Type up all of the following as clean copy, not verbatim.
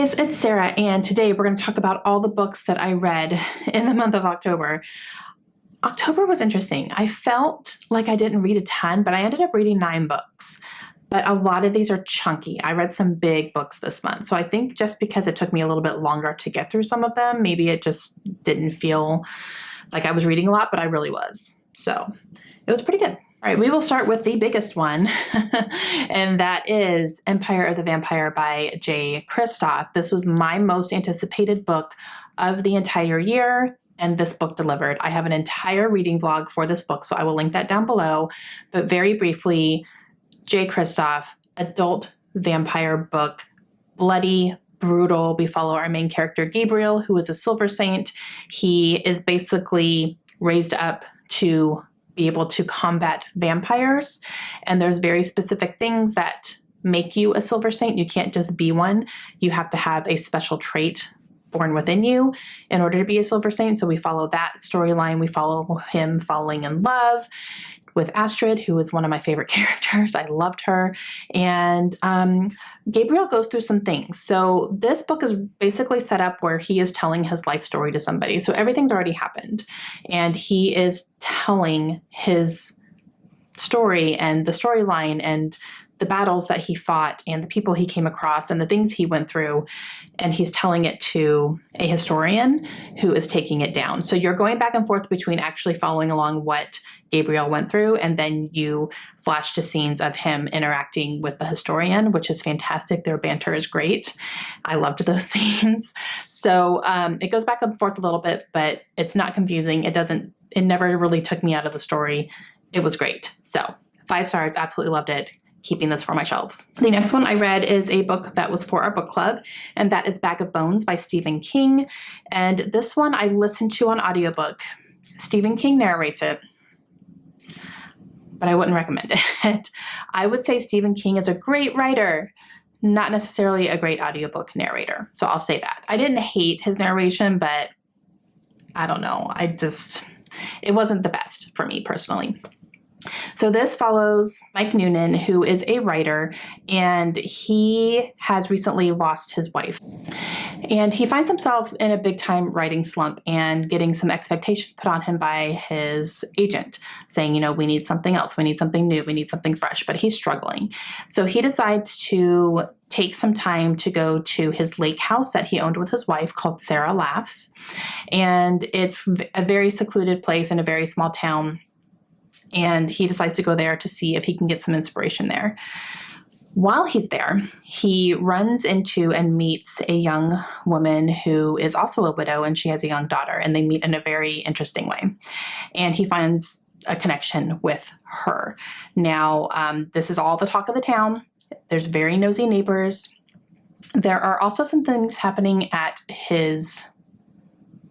guys, it's Sarah, and today we're going to talk about all the books that I read in the month of October. October was interesting. I felt like I didn't read a ton, but I ended up reading 9 books. But a lot of these are chunky. I read some big books this month. So I think just because it took me a little bit longer to get through some of them, maybe it just didn't feel like I was reading a lot, but I really was. So it was pretty good. All right, we will start with the biggest one, and that is Empire of the Vampire by J. Kristoff. This was my most anticipated book of the entire year, and this book delivered. I have an entire reading vlog for this book, so I will link that down below. But very briefly, J. Kristoff, adult vampire book, bloody, brutal. We follow our main character, Gabriel, who is a silver saint. He is basically raised up to be able to combat vampires. And there's very specific things that make you a silver saint. You can't just be one. You have to have a special trait born within you in order to be a silver saint. So we follow that storyline. We follow him falling in love with Astrid, who is one of my favorite characters. I loved her. And Gabriel goes through some things. So this book is basically set up where he is telling his life story to somebody. So everything's already happened. And he is telling his story and the storyline and the battles that he fought and the people he came across and the things he went through. And he's telling it to a historian who is taking it down. So you're going back and forth between actually following along what Gabriel went through, and then you flash to scenes of him interacting with the historian, which is fantastic. Their banter is great. I loved those scenes. So it goes back and forth a little bit, but it's not confusing. It never really took me out of the story. It was great. So 5 stars, absolutely loved it. Keeping this for my shelves. The next one I read is a book that was for our book club, and that is Bag of Bones by Stephen King. And this one I listened to on audiobook. Stephen King narrates it, but I wouldn't recommend it. I would say Stephen King is a great writer, not necessarily a great audiobook narrator. So I'll say that. I didn't hate his narration, but I don't know. It wasn't the best for me personally. So this follows Mike Noonan, who is a writer, and he has recently lost his wife. And he finds himself in a big time writing slump and getting some expectations put on him by his agent saying, we need something else. We need something new. We need something fresh. But he's struggling. So he decides to take some time to go to his lake house that he owned with his wife called Sarah Laughs. And it's a very secluded place in a very small town. And he decides to go there to see if he can get some inspiration there. While he's there, he runs into and meets a young woman who is also a widow, and she has a young daughter, and they meet in a very interesting way. And he finds a connection with her. Now, this is all the talk of the town. There's very nosy neighbors. There are also some things happening at his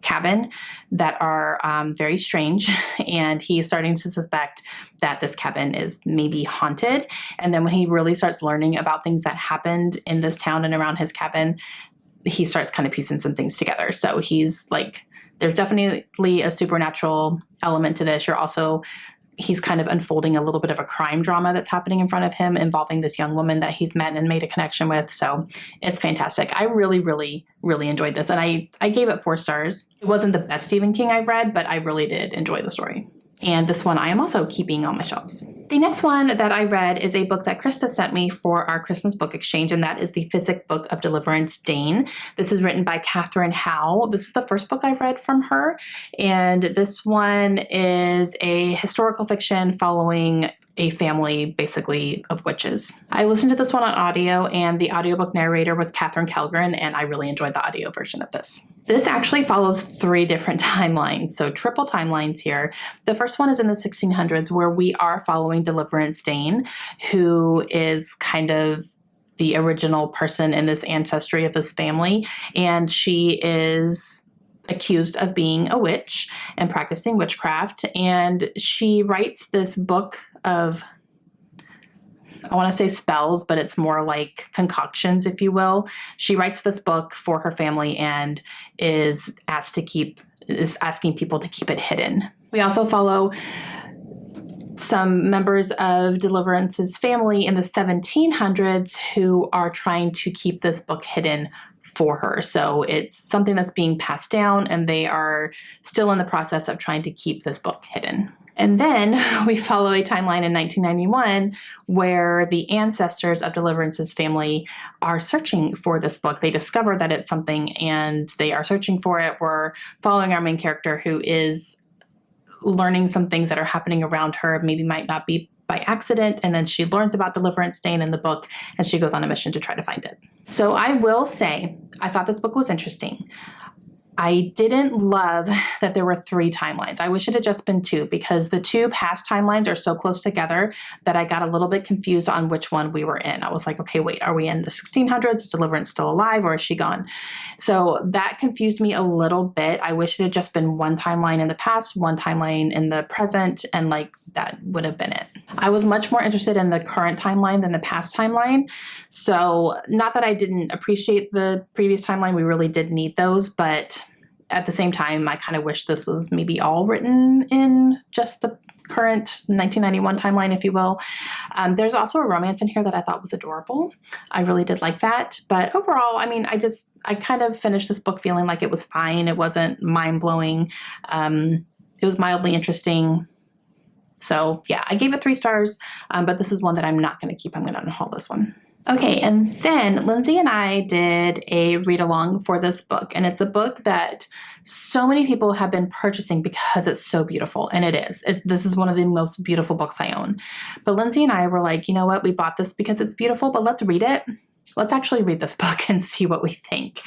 cabin that are very strange, and he's starting to suspect that this cabin is maybe haunted. And then when he really starts learning about things that happened in this town and around his cabin, he starts kind of piecing some things together. So he's like, there's definitely a supernatural element to this. He's kind of unfolding a little bit of a crime drama that's happening in front of him involving this young woman that he's met and made a connection with. So it's fantastic. I really, really, really enjoyed this. And I gave it 4 stars. It wasn't the best Stephen King I've read, but I really did enjoy the story. And this one I am also keeping on my shelves. The next one that I read is a book that Krista sent me for our Christmas book exchange, and that is the Physic Book of Deliverance, Dane. This is written by Catherine Howe. This is the first book I've read from her, and this one is a historical fiction following a family, basically, of witches. I listened to this one on audio, and the audiobook narrator was Catherine Kellgren, and I really enjoyed the audio version of this. This actually follows 3 different timelines, so triple timelines here. The first one is in the 1600s, where we are following Deliverance Dane, who is kind of the original person in this ancestry of this family, and she is accused of being a witch and practicing witchcraft, and she writes this book of, I want to say spells, but it's more like concoctions, if you will. She writes this book for her family and is asking people to keep it hidden. We also follow some members of Deliverance's family in the 1700s who are trying to keep this book hidden for her. So it's something that's being passed down, and they are still in the process of trying to keep this book hidden. And then we follow a timeline in 1991 where the ancestors of Deliverance's family are searching for this book. They discover that it's something and they are searching for it. We're following our main character who is learning some things that are happening around her, maybe might not be by accident, and then she learns about Deliverance staying in the book, and she goes on a mission to try to find it. So I will say, I thought this book was interesting. I didn't love that there were 3 timelines. I wish it had just been 2, because the 2 past timelines are so close together that I got a little bit confused on which one we were in. I was like, okay, wait, are we in the 1600s? Is Deliverance still alive, or is she gone? So that confused me a little bit. I wish it had just been 1 timeline in the past, 1 timeline in the present, and like that would have been it. I was much more interested in the current timeline than the past timeline. So not that I didn't appreciate the previous timeline, we really did need those, but at the same time, I kind of wish this was maybe all written in just the current 1991 timeline, if you will. There's also a romance in here that I thought was adorable. I really did like that. But overall, I mean, I kind of finished this book feeling like it was fine. It wasn't mind-blowing. It was mildly interesting. So yeah, I gave it 3 stars, but this is one that I'm not going to keep. I'm going to unhaul this one. Okay, and then Lindsay and I did a read-along for this book, and it's a book that so many people have been purchasing because it's so beautiful, and it is. This is one of the most beautiful books I own. But Lindsay and I were like, you know what, we bought this because it's beautiful, but let's read it. Let's actually read this book and see what we think.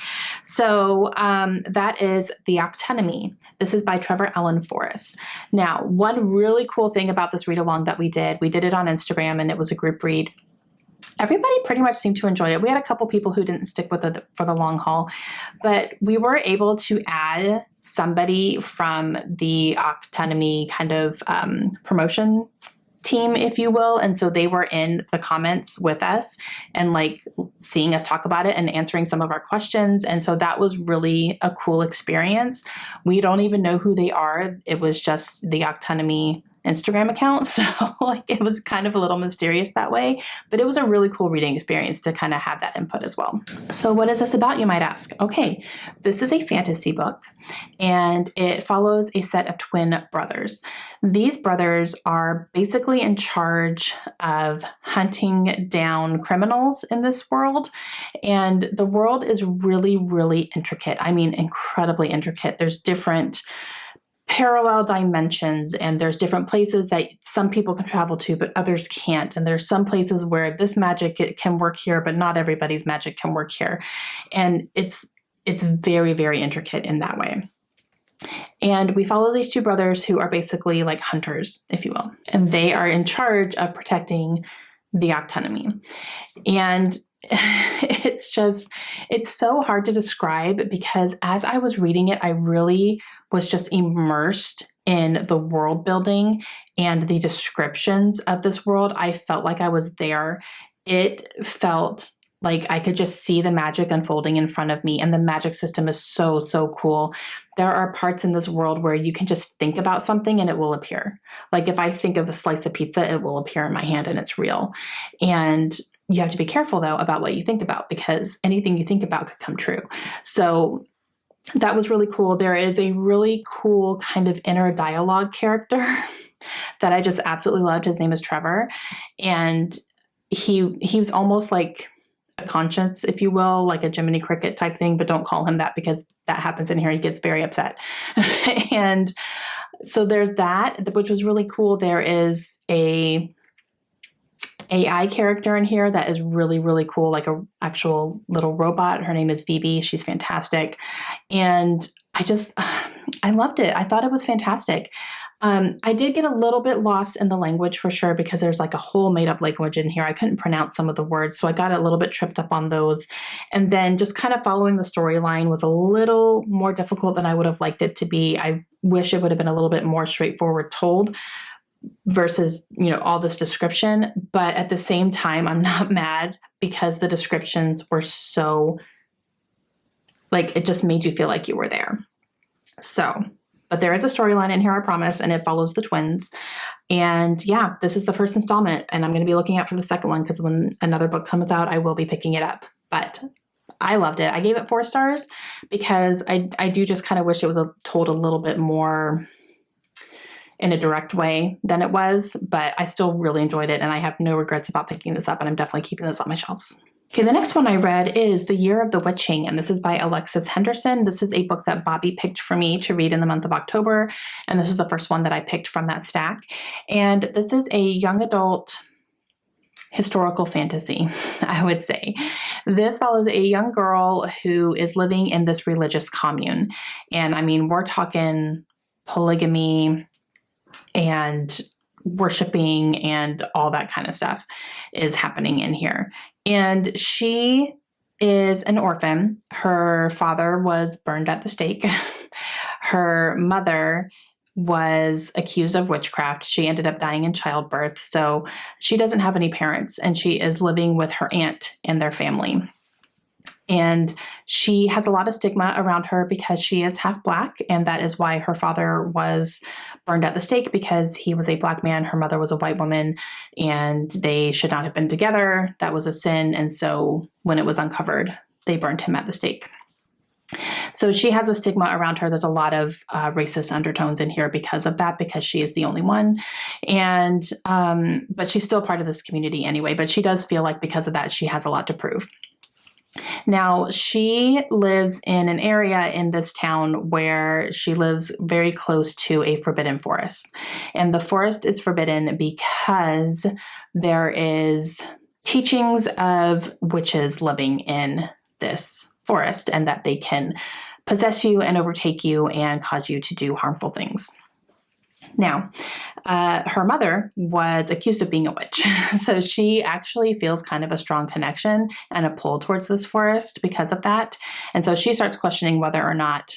So that is The Actinomy. This is by Trevor Allen Forrest. Now, one really cool thing about this read-along that we did it on Instagram, and it was a group read. Everybody pretty much seemed to enjoy it. We had a couple people who didn't stick with it for the long haul, but we were able to add somebody from the Actinomy kind of promotion team, if you will. And so they were in the comments with us and like seeing us talk about it and answering some of our questions. And so that was really a cool experience. We don't even know who they are. It was just the Actinomy Instagram account. So like it was kind of a little mysterious that way, but it was a really cool reading experience to kind of have that input as well. So what is this about, you might ask? Okay, this is a fantasy book and it follows a set of twin brothers. These brothers are basically in charge of hunting down criminals in this world. And the world is really, really intricate. I mean, incredibly intricate. There's different parallel dimensions, and there's different places that some people can travel to, but others can't. And there's some places where this magic can work here, but not everybody's magic can work here. And it's very, very intricate in that way. And we follow these 2 brothers who are basically like hunters, if you will. And they are in charge of protecting the Actinomy. And it's so hard to describe because as I was reading it, I really was just immersed in the world building and the descriptions of this world. I felt like I was there. It felt like I could just see the magic unfolding in front of me. And the magic system is so, so cool. There are parts in this world where you can just think about something and it will appear. Like if I think of a slice of pizza, it will appear in my hand and it's real. And you have to be careful though about what you think about because anything you think about could come true. So that was really cool. There is a really cool kind of inner dialogue character that I just absolutely loved. His name is Trevor. And he was almost like a conscience, if you will, like a Jiminy Cricket type thing, but don't call him that because that happens in here. He gets very upset. And so there's that, which was really cool. There is a AI character in here that is really, really cool, like a actual little robot. Her name is Phoebe. She's fantastic. And I loved it. I thought it was fantastic. I did get a little bit lost in the language for sure, because there's like a whole made up language in here. I couldn't pronounce some of the words, so I got a little bit tripped up on those. And then just kind of following the storyline was a little more difficult than I would have liked it to be. I wish it would have been a little bit more straightforward told versus, all this description. But at the same time, I'm not mad because the descriptions were so, like, it just made you feel like you were there. So, but there is a storyline in here, I promise, and it follows the twins. And yeah, this is the first installment, and I'm going to be looking out for the second one because when another book comes out, I will be picking it up. But I loved it. I gave it 4 stars because I do just kind of wish it was told a little bit more in a direct way than it was, but I still really enjoyed it, and I have no regrets about picking this up, and I'm definitely keeping this on my shelves. Okay, the next one I read is The Year of the Witching, and this is by Alexis Henderson. This is a book that Bobby picked for me to read in the month of October, and this is the first one that I picked from that stack. And this is a young adult historical fantasy, I would say. This follows a young girl who is living in this religious commune. And I mean, we're talking polygamy and worshiping and all that kind of stuff is happening in here. And she is an orphan. Her father was burned at the stake. Her mother was accused of witchcraft. She ended up dying in childbirth. So she doesn't have any parents, and she is living with her aunt and their family. And she has a lot of stigma around her because she is half Black, and that is why her father was burned at the stake, because he was a Black man, her mother was a white woman, and they should not have been together. That was a sin, and so when it was uncovered, they burned him at the stake. So she has a stigma around her. There's a lot of racist undertones in here because of that, because she is the only one. And, but she's still part of this community anyway, but she does feel like because of that, she has a lot to prove. Now, she lives in an area in this town where she lives very close to a forbidden forest. And the forest is forbidden because there is teachings of witches living in this forest, and that they can possess you and overtake you and cause you to do harmful things. Now, her mother was accused of being a witch, so she actually feels kind of a strong connection and a pull towards this forest because of that. And so she starts questioning whether or not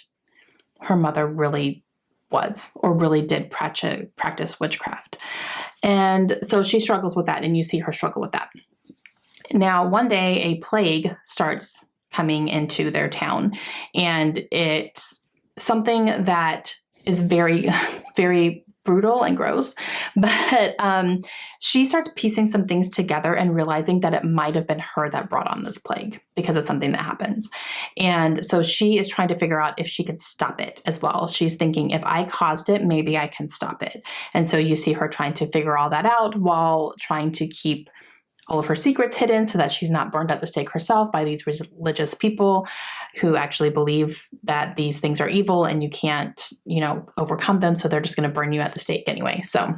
her mother really was or really did practice witchcraft. And so she struggles with that, and you see her struggle with that. Now, one day a plague starts coming into their town, and it's something that is very, very brutal and gross, but she starts piecing some things together and realizing that it might have been her that brought on this plague because of something that happens. And so she is trying to figure out if she could stop it as well. She's thinking, if I caused it, maybe I can stop it. And so you see her trying to figure all that out while trying to keep all of her secrets hidden so that she's not burned at the stake herself by these religious people who actually believe that these things are evil and you can't, overcome them. So they're just going to burn you at the stake anyway. So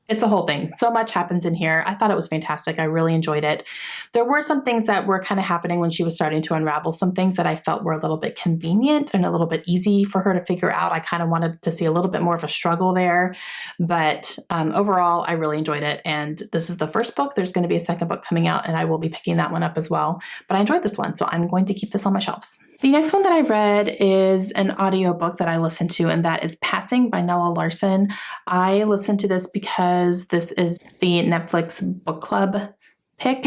it's a whole thing. So much happens in here. I thought it was fantastic. I really enjoyed it. There were some things that were kind of happening when she was starting to unravel, some things that I felt were a little bit convenient and a little bit easy for her to figure out. I kind of wanted to see a little bit more of a struggle there. But overall, I really enjoyed it. And this is the first book. There's going to be a second book coming out, and I will be picking that one up as well. But I enjoyed this one, so I'm going to keep this on my shelves. The next one that I read is an audiobook that I listened to, and that is Passing by Nella Larson. I listened to this because this is the Netflix book club pick.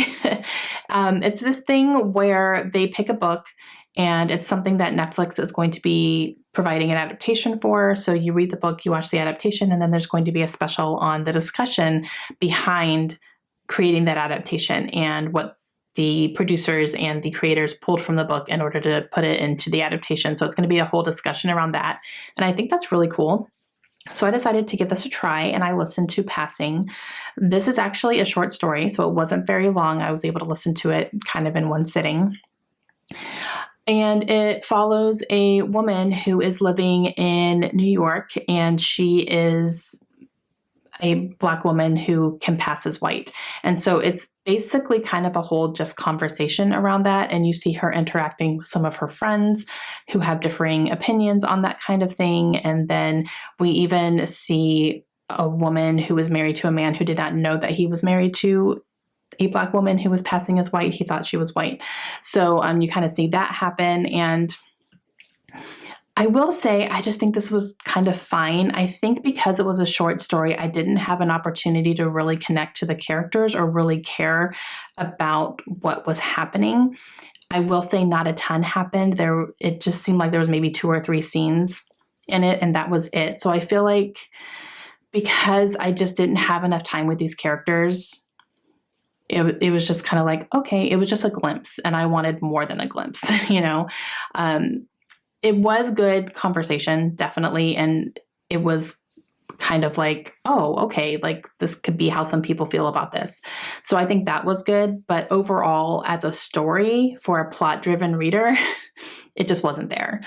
It's this thing where they pick a book, and it's something that Netflix is going to be providing an adaptation for. So you read the book, you watch the adaptation, and then there's going to be a special on the discussion behind creating that adaptation and what the producers and the creators pulled from the book in order to put it into the adaptation. So it's going to be a whole discussion around that. And I think that's really cool. So I decided to give this a try, and I listened to Passing. This is actually a short story, so it wasn't very long. I was able to listen to it kind of in one sitting. And it follows a woman who is living in New York, and she is a Black woman who can pass as white. And so it's basically kind of a whole just conversation around that. And you see her interacting with some of her friends who have differing opinions on that kind of thing. And then we even see a woman who was married to a man who did not know that he was married to a Black woman who was passing as white. He thought she was white. So you kind of see that happen. And I will say, I just think this was kind of fine. I think because it was a short story, I didn't have an opportunity to really connect to the characters or really care about what was happening. I will say not a ton happened. It just seemed like there was maybe 2 or 3 scenes in it, and that was it. So I feel like because I just didn't have enough time with these characters, it was just kind of like, okay, it was just a glimpse, and I wanted more than a glimpse, you know. It was good conversation, definitely, and it was kind of like, oh, okay, like this could be how some people feel about this. So I think that was good, but overall, as a story for a plot-driven reader, it just wasn't there.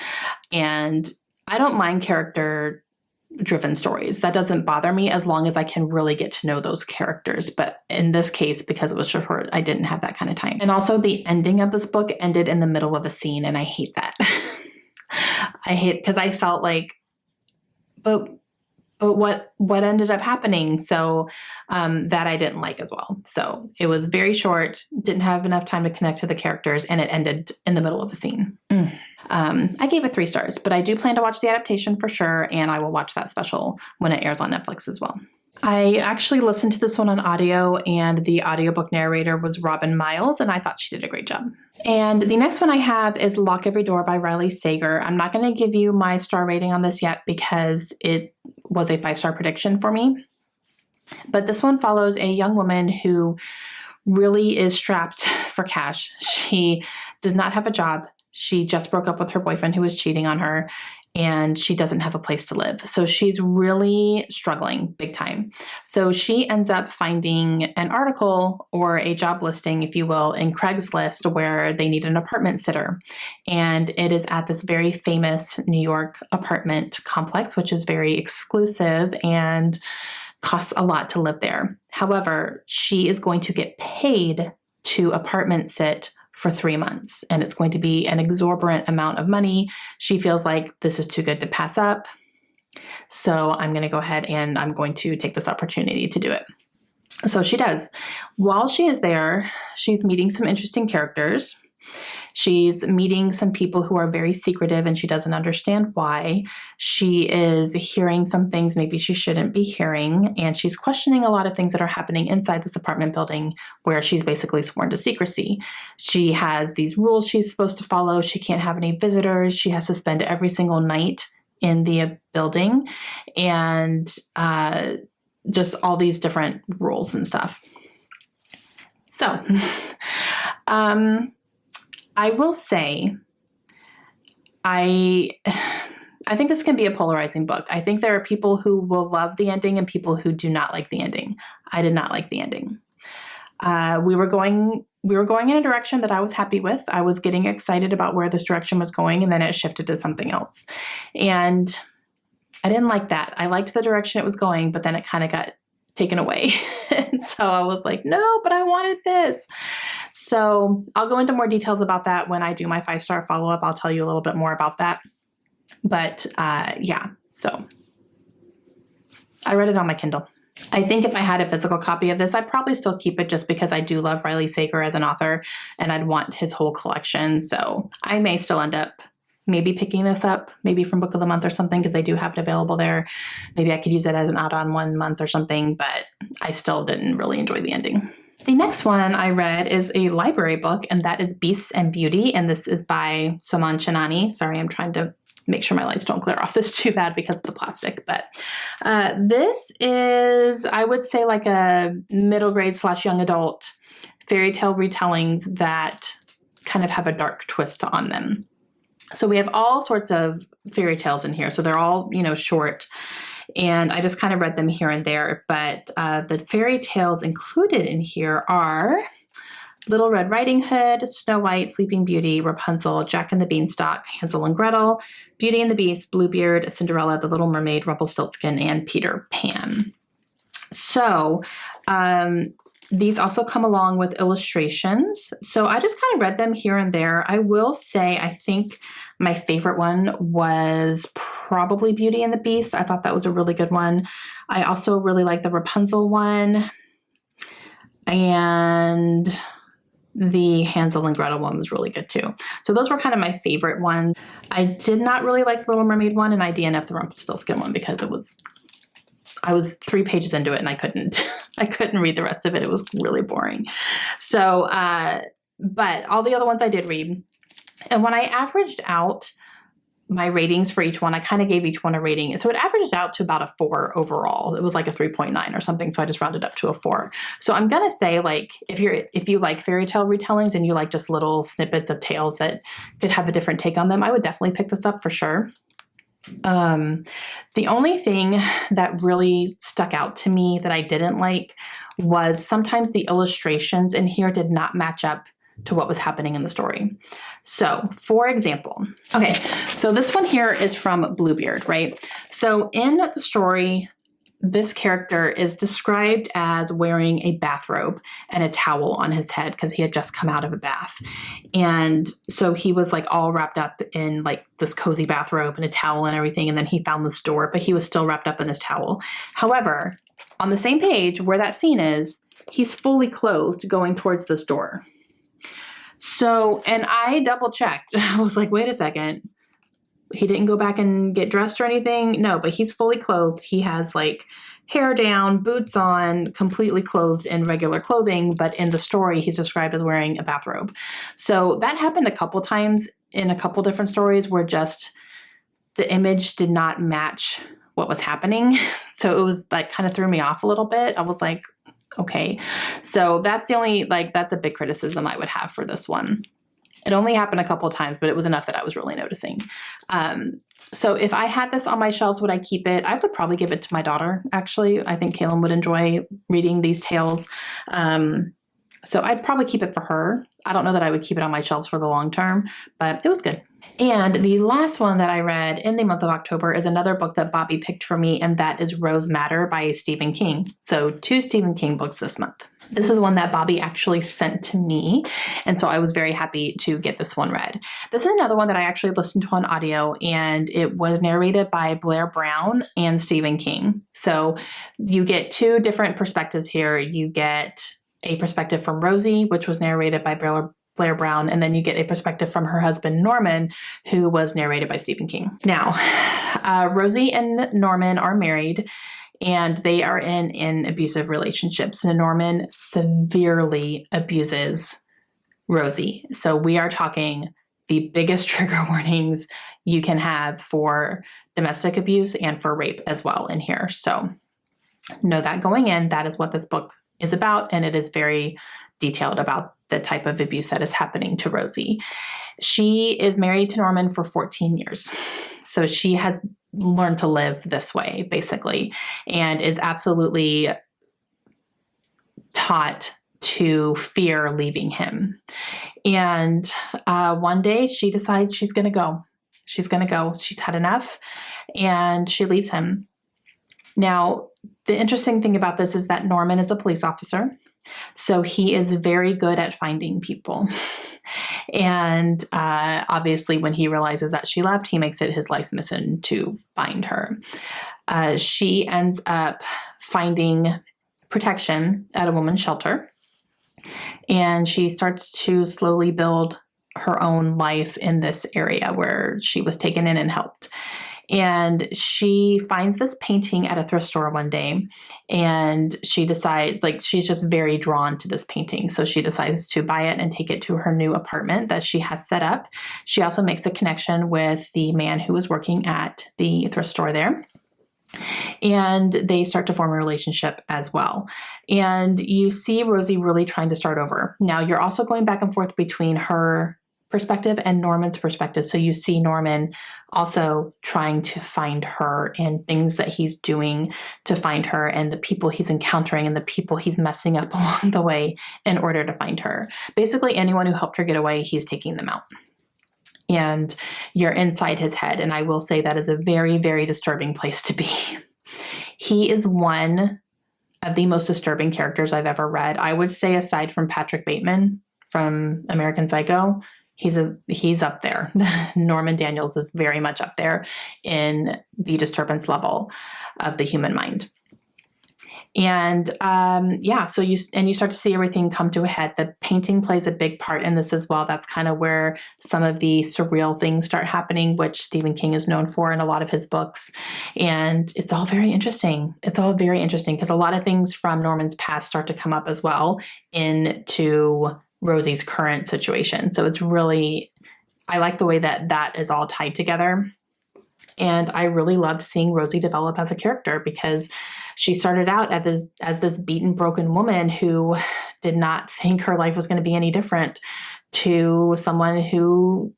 And I don't mind character-driven stories. That doesn't bother me as long as I can really get to know those characters. But in this case, because it was so short, I didn't have that kind of time. And also the ending of this book ended in the middle of a scene, and I hate that. I hate, because I felt like, but what ended up happening? So that I didn't like as well. So it was very short, didn't have enough time to connect to the characters, and it ended in the middle of a scene. I gave it 3 stars, but I do plan to watch the adaptation for sure, and I will watch that special when it airs on Netflix as well. I actually listened to this one on audio, and the audiobook narrator was Robin Miles, and I thought she did a great job. And the next one I have is Lock Every Door by Riley Sager. I'm not going to give you my star rating on this yet because it was a 5-star prediction for me. But this one follows a young woman who really is strapped for cash. She does not have a job. She just broke up with her boyfriend who was cheating on her, and she doesn't have a place to live. So she's really struggling big time. So she ends up finding an article or a job listing, if you will, in Craigslist where they need an apartment sitter. And it is at this very famous New York apartment complex, which is very exclusive and costs a lot to live there. However, she is going to get paid to apartment sit for 3 months, and it's going to be an exorbitant amount of money. She feels like this is too good to pass up. So I'm going to go ahead and I'm going to take this opportunity to do it. So she does. While she is there, she's meeting some interesting characters. She's meeting some people who are very secretive, and she doesn't understand why. She is hearing some things maybe she shouldn't be hearing, and she's questioning a lot of things that are happening inside this apartment building where she's basically sworn to secrecy. She has these rules she's supposed to follow. She can't have any visitors. She has to spend every single night in the building, and just all these different rules and stuff. So, I will say, I think this can be a polarizing book. I think there are people who will love the ending and people who do not like the ending. I did not like the ending. We were going in a direction that I was happy with. I was getting excited about where this direction was going, and then it shifted to something else. And I didn't like that. I liked the direction it was going, but then it kind of got taken away. And so I was like, no, but I wanted this. So I'll go into more details about that when I do my 5-star follow-up. I'll tell you a little bit more about that. But yeah, so I read it on my Kindle. I think if I had a physical copy of this, I'd probably still keep it just because I do love Riley Sager as an author, and I'd want his whole collection. So I may still end up maybe picking this up, maybe from Book of the Month or something, because they do have it available there. Maybe I could use it as an add-on 1 month or something, but I still didn't really enjoy the ending. The next one I read is a library book, and that is Beasts and Beauty, and this is by Soman Chinani. Sorry, I'm trying to make sure my lights don't glare off this too bad because of the plastic, but this is, I would say, like a middle grade / young adult fairy tale retellings that kind of have a dark twist on them. So we have all sorts of fairy tales in here. So they're all, short, and I just kind of read them here and there. But the fairy tales included in here are Little Red Riding Hood, Snow White, Sleeping Beauty, Rapunzel, Jack and the Beanstalk, Hansel and Gretel, Beauty and the Beast, Bluebeard, Cinderella, The Little Mermaid, Rumpelstiltskin, and Peter Pan. So these also come along with illustrations. So I just kind of read them here and there. I will say I think my favorite one was probably Beauty and the Beast. I thought that was a really good one. I also really like the Rapunzel one. And the Hansel and Gretel one was really good too. So those were kind of my favorite ones. I did not really like the Little Mermaid one, and I DNF'd the Rumpelstiltskin one because I was 3 pages into it and I couldn't read the rest of it. It was really boring. So, but all the other ones I did read. And when I averaged out my ratings for each one. I kind of gave each one a rating. So it averaged out to about a 4 overall. It was like a 3.9 or something. So I just rounded up to a 4. So I'm going to say, like, if you like fairy tale retellings and you like just little snippets of tales that could have a different take on them, I would definitely pick this up for sure. The only thing that really stuck out to me that I didn't like was sometimes the illustrations in here did not match up to what was happening in the story. So, for example, okay, so this one here is from Bluebeard, right? So in the story, this character is described as wearing a bathrobe and a towel on his head because he had just come out of a bath. And so he was like all wrapped up in like this cozy bathrobe and a towel and everything. And then he found this door, but he was still wrapped up in his towel. However, on the same page where that scene is, he's fully clothed going towards this door. So, and I double checked. I was like, wait a second. He didn't go back and get dressed or anything. No, but he's fully clothed. He has like hair down, boots on, completely clothed in regular clothing. But in the story, he's described as wearing a bathrobe. So that happened a couple times in a couple different stories where just the image did not match what was happening. So it was like kind of threw me off a little bit. I was like, okay. So that's the only, like, that's a big criticism I would have for this one. It only happened a couple of times, but it was enough that I was really noticing. So if I had this on my shelves, would I keep it? I would probably give it to my daughter, actually. I think Kaylin would enjoy reading these tales. So I'd probably keep it for her. I don't know that I would keep it on my shelves for the long term, but it was good. And the last one that I read in the month of October is another book that Bobby picked for me, and that is Rose Madder by Stephen King. So 2 Stephen King books this month. This is one that Bobby actually sent to me, and so I was very happy to get this one read. This is another one that I actually listened to on audio, and it was narrated by Blair Brown and Stephen King. So you get 2 different perspectives here. You get a perspective from Rosie, which was narrated by Blair Brown, and then you get a perspective from her husband, Norman, who was narrated by Stephen King. Now, Rosie and Norman are married, and they are in abusive relationships. And Norman severely abuses Rosie. So we are talking the biggest trigger warnings you can have for domestic abuse and for rape as well in here. So know that going in, that is what this book is about, and it is very detailed about the type of abuse that is happening to Rosie. She is married to Norman for 14 years. So she has learned to live this way, basically, and is absolutely taught to fear leaving him. And one day she decides she's going to go. She's going to go. She's had enough, and she leaves him. Now, the interesting thing about this is that Norman is a police officer. So he is very good at finding people. And obviously, when he realizes that she left, he makes it his life's mission to find her. She ends up finding protection at a woman's shelter. And she starts to slowly build her own life in this area where she was taken in and helped. And she finds this painting at a thrift store one day, and she decides, like, she's just very drawn to this painting. So she decides to buy it and take it to her new apartment that she has set up. She also makes a connection with the man who was working at the thrift store there. And they start to form a relationship as well. And you see Rosie really trying to start over. Now, you're also going back and forth between her perspective and Norman's perspective. So you see Norman also trying to find her and things that he's doing to find her and the people he's encountering and the people he's messing up along the way in order to find her. Basically, anyone who helped her get away, he's taking them out. And you're inside his head. And I will say that is a very, very disturbing place to be. He is one of the most disturbing characters I've ever read. I would say, aside from Patrick Bateman from American Psycho, he's up there. Norman Daniels is very much up there in the disturbance level of the human mind. And so you start to see everything come to a head. The painting plays a big part in this as well. That's kind of where some of the surreal things start happening, which Stephen King is known for in a lot of his books. And it's all very interesting. It's all very interesting because a lot of things from Norman's past start to come up as well into Rosie's current situation. So it's really, I like the way that is all tied together. And I really loved seeing Rosie develop as a character because she started out as this beaten, broken woman who did not think her life was going to be any different, to someone who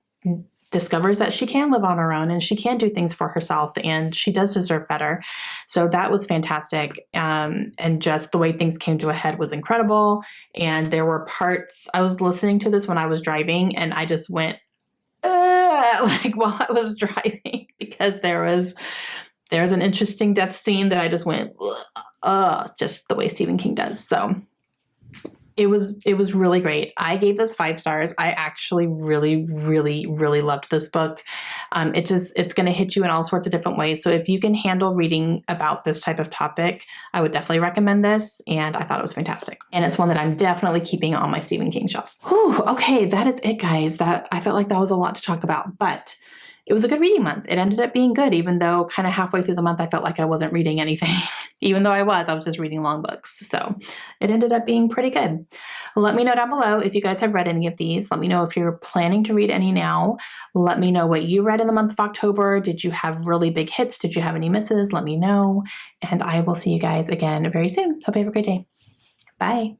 discovers that she can live on her own and she can do things for herself and she does deserve better. So that was fantastic. And just the way things came to a head was incredible. And there were parts, I was listening to this when I was driving and I just went, like while I was driving, because there was an interesting death scene that I just went, just the way Stephen King does. So it was really great. I gave this 5 stars. I actually really, really, really loved this book. It's going to hit you in all sorts of different ways. So if you can handle reading about this type of topic, I would definitely recommend this. And I thought it was fantastic. And it's one that I'm definitely keeping on my Stephen King shelf. Whew, okay, that is it, guys. I felt like that was a lot to talk about, but it was a good reading month. It ended up being good, even though kind of halfway through the month, I felt like I wasn't reading anything, even though I was just reading long books. So it ended up being pretty good. Let me know down below if you guys have read any of these. Let me know if you're planning to read any now. Let me know what you read in the month of October. Did you have really big hits? Did you have any misses? Let me know. And I will see you guys again very soon. Hope you have a great day. Bye.